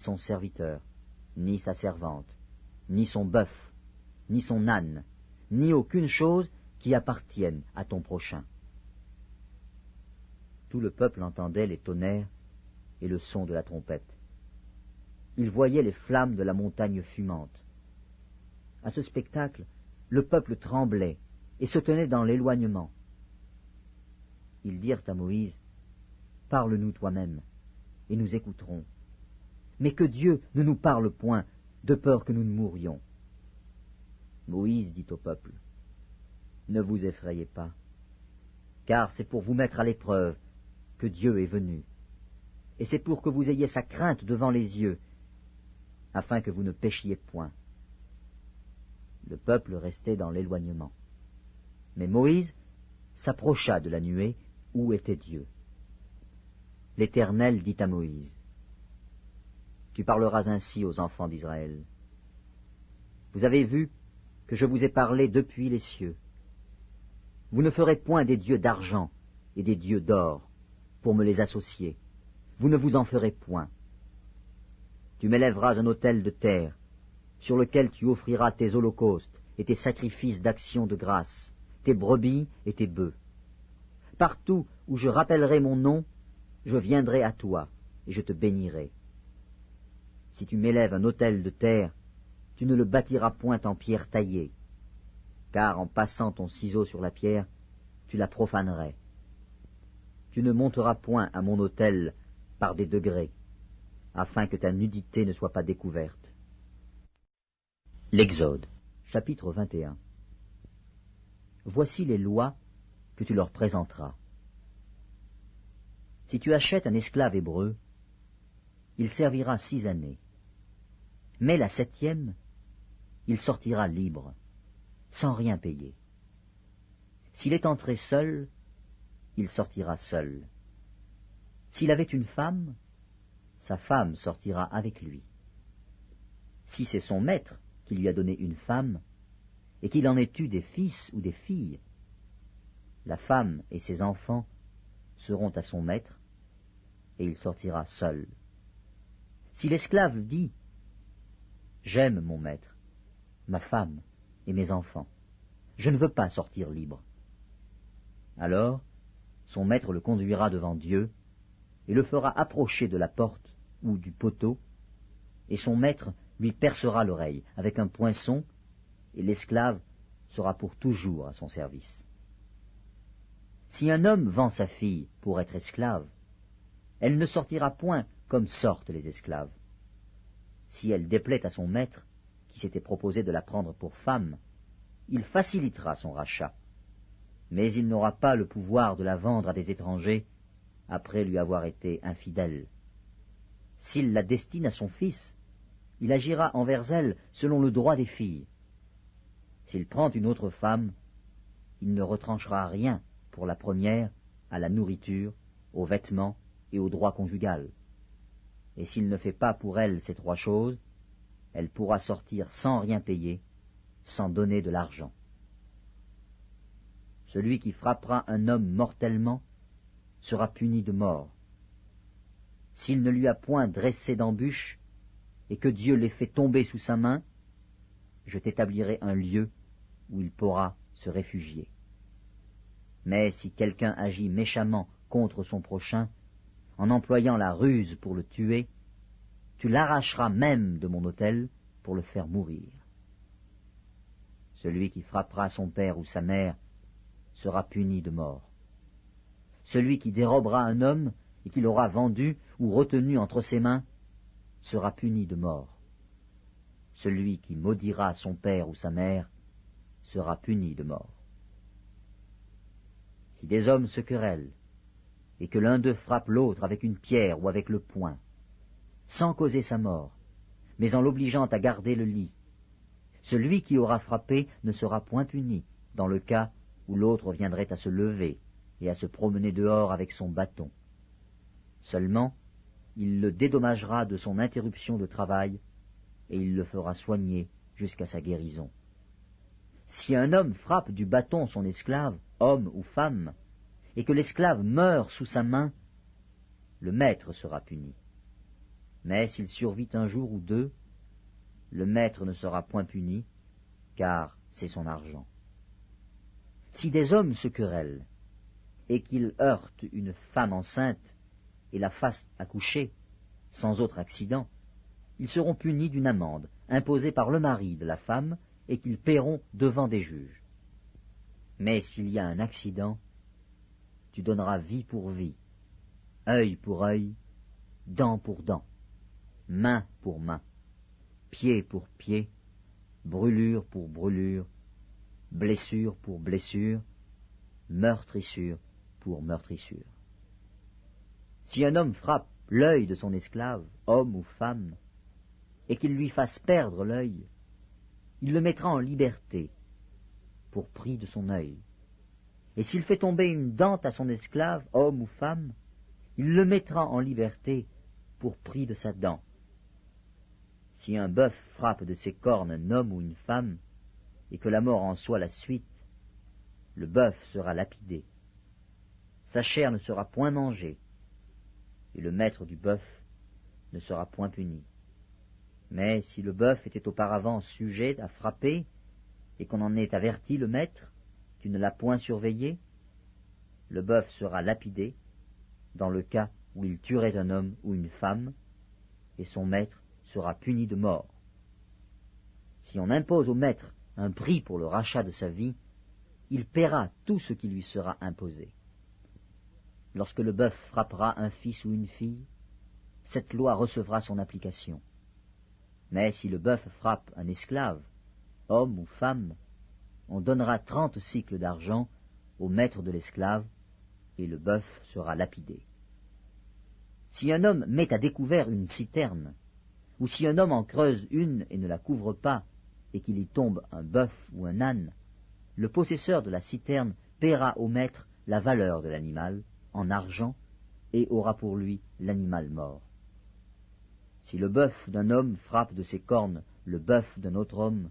son serviteur, ni sa servante, ni son bœuf, ni son âne, ni aucune chose qui appartienne à ton prochain. » Tout le peuple entendait les tonnerres et le son de la trompette. Il voyait les flammes de la montagne fumante. À ce spectacle, le peuple tremblait et se tenait dans l'éloignement. Ils dirent à Moïse, « Parle-nous toi-même, et nous écouterons. Mais que Dieu ne nous parle point, de peur que nous ne mourions. » Moïse dit au peuple, « Ne vous effrayez pas, car c'est pour vous mettre à l'épreuve que Dieu est venu, et c'est pour que vous ayez sa crainte devant les yeux, afin que vous ne péchiez point. » Le peuple restait dans l'éloignement. Mais Moïse s'approcha de la nuée où était Dieu. L'Éternel dit à Moïse, « Tu parleras ainsi aux enfants d'Israël. Vous avez vu que je vous ai parlé depuis les cieux. Vous ne ferez point des dieux d'argent et des dieux d'or pour me les associer. Vous ne vous en ferez point. Tu m'élèveras un autel de terre, sur lequel tu offriras tes holocaustes et tes sacrifices d'action de grâce, tes brebis et tes bœufs. Partout où je rappellerai mon nom, je viendrai à toi, et je te bénirai. Si tu m'élèves un autel de terre, tu ne le bâtiras point en pierre taillée, car en passant ton ciseau sur la pierre, tu la profanerais. Tu ne monteras point à mon autel par des degrés, afin que ta nudité ne soit pas découverte. » L'Exode, chapitre 21. Voici les lois que tu leur présenteras. Si tu achètes un esclave hébreu, il servira 6 années. Mais la 7e, il sortira libre, sans rien payer. S'il est entré seul, il sortira seul. S'il avait une femme, sa femme sortira avec lui. Si c'est son maître qui lui a donné une femme, et qu'il en ait eu des fils ou des filles, la femme et ses enfants seront à son maître, et il sortira seul. Si l'esclave dit « J'aime mon maître, ma femme et mes enfants, je ne veux pas sortir libre », alors son maître le conduira devant Dieu et le fera approcher de la porte ou du poteau, et son maître lui percera l'oreille avec un poinçon, et l'esclave sera pour toujours à son service. Si un homme vend sa fille pour être esclave, elle ne sortira point comme sortent les esclaves. Si elle déplaît à son maître, qui s'était proposé de la prendre pour femme, il facilitera son rachat, mais il n'aura pas le pouvoir de la vendre à des étrangers après lui avoir été infidèle. S'il la destine à son fils, il agira envers elle selon le droit des filles. S'il prend une autre femme, il ne retranchera rien pour la première à la nourriture, aux vêtements et au droit conjugal. Et s'il ne fait pas pour elle ces 3 choses, elle pourra sortir sans rien payer, sans donner de l'argent. Celui qui frappera un homme mortellement sera puni de mort. S'il ne lui a point dressé d'embûche, et que Dieu l'ait fait tomber sous sa main, je t'établirai un lieu où il pourra se réfugier. Mais si quelqu'un agit méchamment contre son prochain, en employant la ruse pour le tuer, tu l'arracheras même de mon autel pour le faire mourir. Celui qui frappera son père ou sa mère sera puni de mort. Celui qui dérobera un homme et qui l'aura vendu ou retenu entre ses mains sera puni de mort. Celui qui maudira son père ou sa mère sera puni de mort. Si des hommes se querellent, et que l'un d'eux frappe l'autre avec une pierre ou avec le poing, sans causer sa mort, mais en l'obligeant à garder le lit, celui qui aura frappé ne sera point puni, dans le cas où l'autre viendrait à se lever et à se promener dehors avec son bâton. Seulement, il le dédommagera de son interruption de travail, et il le fera soigner jusqu'à sa guérison. Si un homme frappe du bâton son esclave, homme ou femme, et que l'esclave meurt sous sa main, le maître sera puni. Mais s'il survit un jour ou deux, le maître ne sera point puni, car c'est son argent. Si des hommes se querellent, et qu'ils heurtent une femme enceinte et la fassent accoucher, sans autre accident, ils seront punis d'une amende imposée par le mari de la femme et qu'ils paieront devant des juges. Mais s'il y a un accident, tu donneras vie pour vie, œil pour œil, dent pour dent, main pour main, pied pour pied, brûlure pour brûlure, blessure pour blessure, meurtrissure pour meurtrissure. Si un homme frappe l'œil de son esclave, homme ou femme, et qu'il lui fasse perdre l'œil, il le mettra en liberté pour prix de son œil. Et s'il fait tomber une dent à son esclave, homme ou femme, il le mettra en liberté pour prix de sa dent. Si un bœuf frappe de ses cornes un homme ou une femme, et que la mort en soit la suite, le bœuf sera lapidé. Sa chair ne sera point mangée, et le maître du bœuf ne sera point puni. Mais si le bœuf était auparavant sujet à frapper, et qu'on en ait averti le maître, tu ne l'as point surveillé, le bœuf sera lapidé, dans le cas où il tuerait un homme ou une femme, et son maître sera puni de mort. Si on impose au maître un prix pour le rachat de sa vie, il paiera tout ce qui lui sera imposé. Lorsque le bœuf frappera un fils ou une fille, cette loi recevra son application. Mais si le bœuf frappe un esclave, homme ou femme, on donnera 30 cycles d'argent au maître de l'esclave, et le bœuf sera lapidé. Si un homme met à découvert une citerne, ou si un homme en creuse une et ne la couvre pas, et qu'il y tombe un bœuf ou un âne, le possesseur de la citerne paiera au maître la valeur de l'animal, en argent, et aura pour lui l'animal mort. Si le bœuf d'un homme frappe de ses cornes le bœuf d'un autre homme,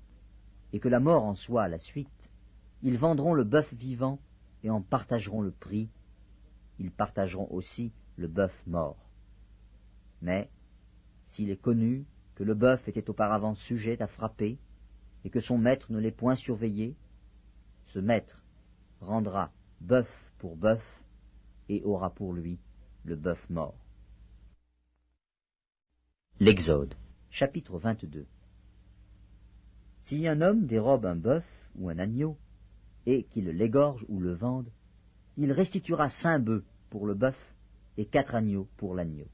et que la mort en soit la suite, ils vendront le bœuf vivant et en partageront le prix, ils partageront aussi le bœuf mort. Mais, s'il est connu que le bœuf était auparavant sujet à frapper, et que son maître ne l'ait point surveillé, ce maître rendra bœuf pour bœuf, et aura pour lui le bœuf mort. L'Exode, chapitre 22. Si un homme dérobe un bœuf ou un agneau, et qu'il l'égorge ou le vende, il restituera 5 bœufs pour le bœuf et 4 agneaux pour l'agneau.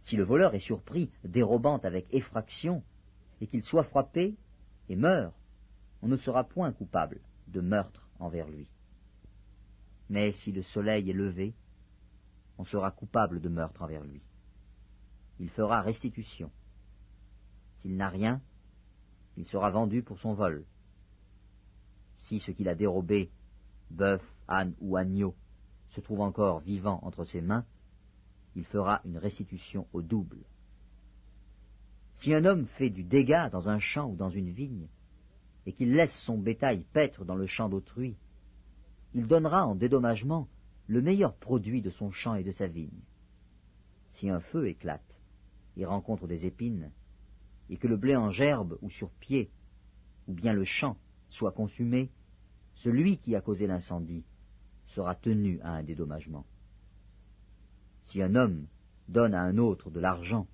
Si le voleur est surpris dérobant avec effraction, et qu'il soit frappé et meurt, on ne sera point coupable de meurtre envers lui. Mais si le soleil est levé, on sera coupable de meurtre envers lui. Il fera restitution. S'il n'a rien, il sera vendu pour son vol. Si ce qu'il a dérobé, bœuf, âne ou agneau, se trouve encore vivant entre ses mains, il fera une restitution au double. Si un homme fait du dégât dans un champ ou dans une vigne, et qu'il laisse son bétail paître dans le champ d'autrui, il donnera en dédommagement le meilleur produit de son champ et de sa vigne. Si un feu éclate et rencontre des épines, et que le blé en gerbe ou sur pied, ou bien le champ soit consumé, celui qui a causé l'incendie sera tenu à un dédommagement. Si un homme donne à un autre de l'argent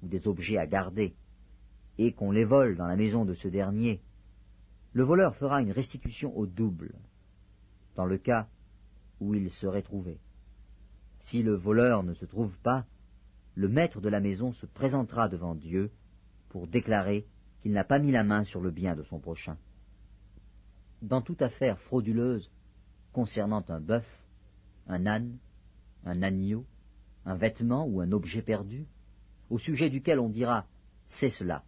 ou des objets à garder, et qu'on les vole dans la maison de ce dernier, le voleur fera une restitution au double, dans le cas où il serait trouvé. Si le voleur ne se trouve pas, le maître de la maison se présentera devant Dieu pour déclarer qu'il n'a pas mis la main sur le bien de son prochain. Dans toute affaire frauduleuse concernant un bœuf, un âne, un agneau, un vêtement ou un objet perdu, au sujet duquel on dira « c'est cela »,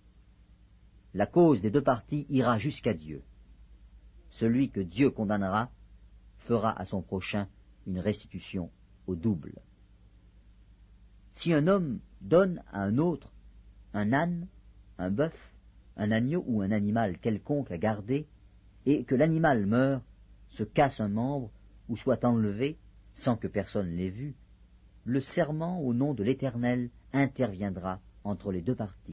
la cause des 2 parties ira jusqu'à Dieu. Celui que Dieu condamnera fera à son prochain une restitution au double. Si un homme donne à un autre un âne, un bœuf, un agneau ou un animal quelconque à garder, et que l'animal meure, se casse un membre ou soit enlevé sans que personne l'ait vu, le serment au nom de l'Éternel interviendra entre les deux parties.